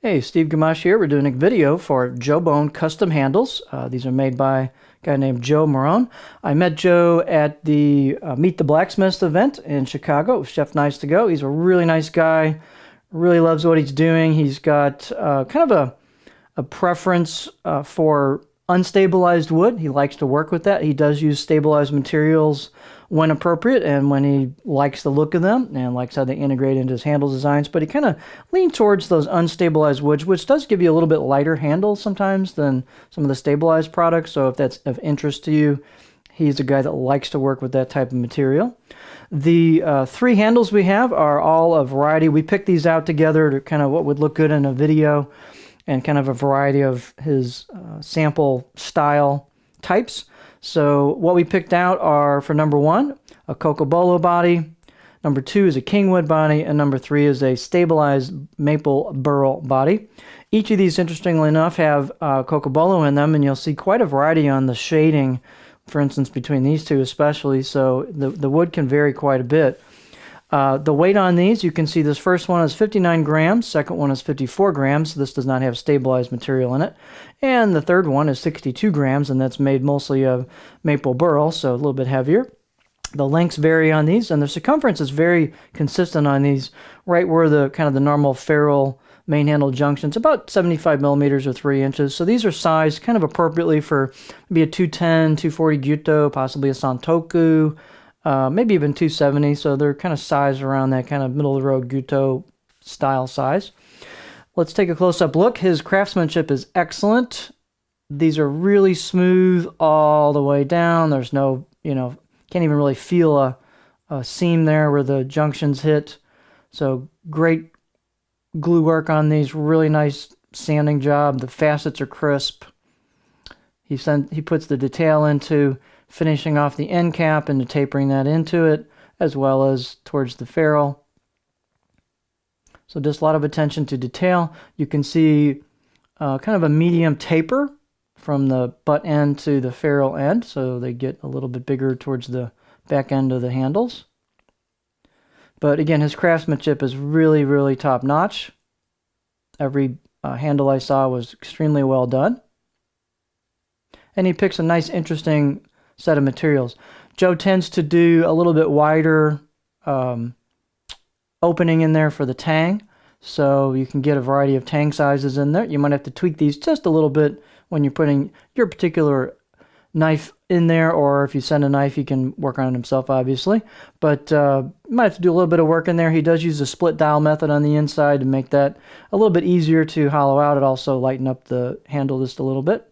Hey, Steve Gamache here. We're doing a video for JoBone custom handles. These are made by a guy named Joe Marone. I met Joe at the Meet the Blacksmiths event in Chicago. It was Chef Nice to Go. He's a really nice guy, really loves what he's doing. He's got kind of a preference for unstabilized wood. He likes to work with that. He does use stabilized materials when appropriate and when he likes the look of them and likes how they integrate into his handle designs. But he kind of leans towards those unstabilized woods, which does give you a little bit lighter handle sometimes than some of the stabilized products. So if that's of interest to you, he's a guy that likes to work with that type of material. The three handles we have are all a variety. We picked these out together to kind of what would look good in a video and kind of a variety of his sample style types. So what we picked out are, for number one, a Cocobolo body, number two is a Kingwood body, and number three is a stabilized maple burl body. Each of these, interestingly enough, have Cocobolo in them, and you'll see quite a variety on the shading, for instance, between these two especially, so the wood can vary quite a bit. The weight on these, you can see this first one is 59 grams, second one is 54 grams, so this does not have stabilized material in it, and the third one is 62 grams, and that's made mostly of maple burl, so a little bit heavier. The lengths vary on these, and the circumference is very consistent on these, right where the kind of the normal ferrule main handle junctions, about 75 millimeters or 3 inches. So these are sized kind of appropriately for maybe a 210, 240 Gyuto, possibly a Santoku, maybe even 270, so they're kind of sized around that kind of middle-of-the-road Gyuto style size. Let's take a close-up look. His craftsmanship is excellent. These are really smooth all the way down. There's no, can't even really feel a seam there where the junctions hit. So great glue work on these, really nice sanding job. The facets are crisp. He puts the detail into finishing off the end cap and tapering that into it, as well as towards the ferrule. So just a lot of attention to detail. You can see kind of a medium taper from the butt end to the ferrule end, so they get a little bit bigger towards the back end of the handles. But again, his craftsmanship is really, really top notch. Every handle I saw was extremely well done. And he picks a nice, interesting set of materials. Joe tends to do a little bit wider opening in there for the tang, so you can get a variety of tang sizes in there. You might have to tweak these just a little bit when you're putting your particular knife in there, or if you send a knife, he can work on it himself, obviously. But you might have to do a little bit of work in there. He does use the split dial method on the inside to make that a little bit easier to hollow out. It also lighten up the handle just a little bit.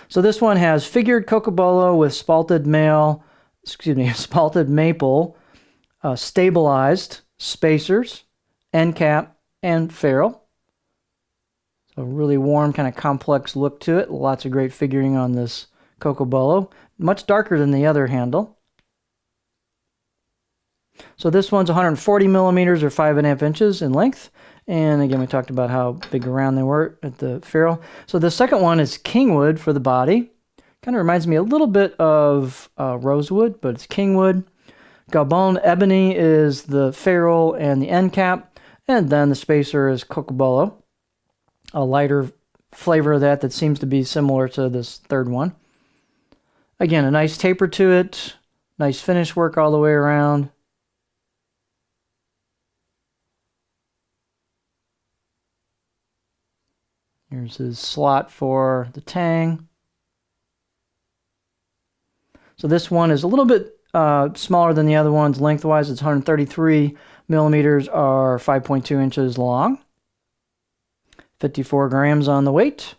So this one has figured Cocobolo with spalted maple, stabilized spacers, end cap, and ferrule. So really warm, kind of complex look to it. Lots of great figuring on this Cocobolo. Much darker than the other handle. So this one's 140 millimeters or 5.5 inches in length. And again, we talked about how big around they were at the ferrule. So the second one is Kingwood for the body. Kind of reminds me a little bit of rosewood, but it's Kingwood. Gabon ebony is the ferrule and the end cap. And then the spacer is Cocobolo. A lighter flavor of that seems to be similar to this third one. Again, a nice taper to it. Nice finish work all the way around. Here's his slot for the tang. So this one is a little bit smaller than the other ones lengthwise. It's 133 millimeters or 5.2 inches long. 54 grams on the weight.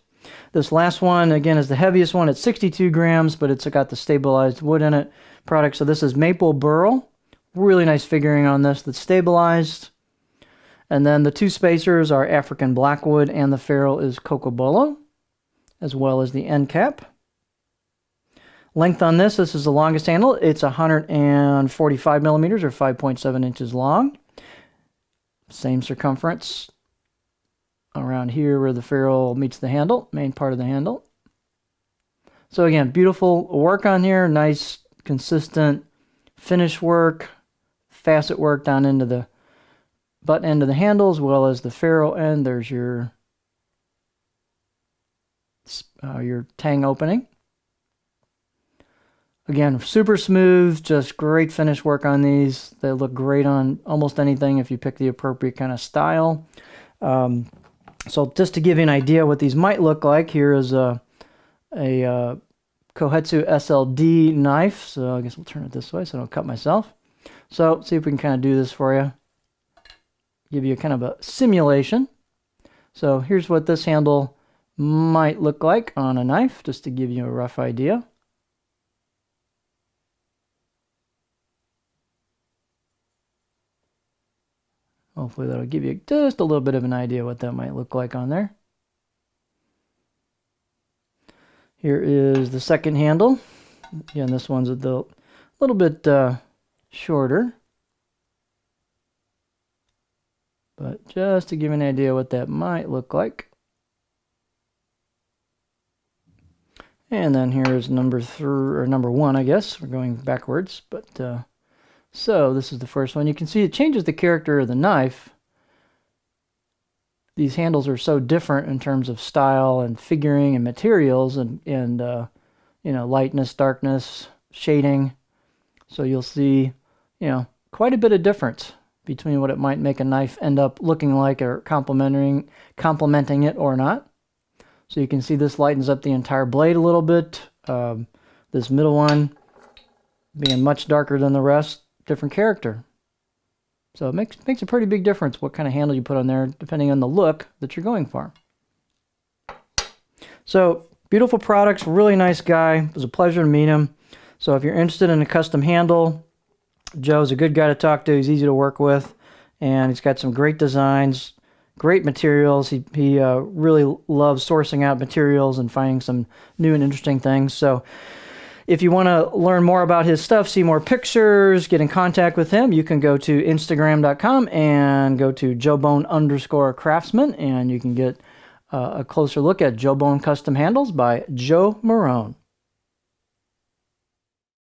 This last one, again, is the heaviest one. It's 62 grams, but it's got the stabilized wood in it product. So this is maple burl. Really nice figuring on this that's stabilized. And then the two spacers are African blackwood, and the ferrule is Cocobolo, as well as the end cap. Length on this is the longest handle. It's 145 millimeters or 5.7 inches long. Same circumference around here where the ferrule meets the handle, main part of the handle. So again, beautiful work on here. Nice, consistent finish work, facet work down into the butt end of the handle as well as the ferrule end. There's your tang opening. Again, super smooth, just great finish work on these. They look great on almost anything if you pick the appropriate kind of style. So just to give you an idea what these might look like, here is a Kohetsu SLD knife. So I guess we'll turn it this way so I don't cut myself. So see if we can kind of do this for you. Give you kind of a simulation. So here's what this handle might look like on a knife, just to give you a rough idea. Hopefully that'll give you just a little bit of an idea what that might look like on there. Here is the second handle. Again, this one's a little bit shorter. But just to give you an idea what that might look like. And then here's number 1, I guess. We're going backwards, but so this is the first one. You can see it changes the character of the knife. These handles are so different in terms of style and figuring and materials and you know, lightness, darkness, shading. So you'll see, you know, quite a bit of difference between what it might make a knife end up looking like or complementing it or not. So you can see this lightens up the entire blade a little bit. This middle one being much darker than the rest, different character. So it makes a pretty big difference what kind of handle you put on there depending on the look that you're going for. So beautiful products, really nice guy. It was a pleasure to meet him. So if you're interested in a custom handle, Joe's a good guy to talk to. He's easy to work with, and he's got some great designs, great materials. He really loves sourcing out materials and finding some new and interesting things. So if you want to learn more about his stuff, see more pictures, get in contact with him, you can go to Instagram.com and go to JoBone_craftsman, and you can get a closer look at JoBone Custom Handles by Joe Marone.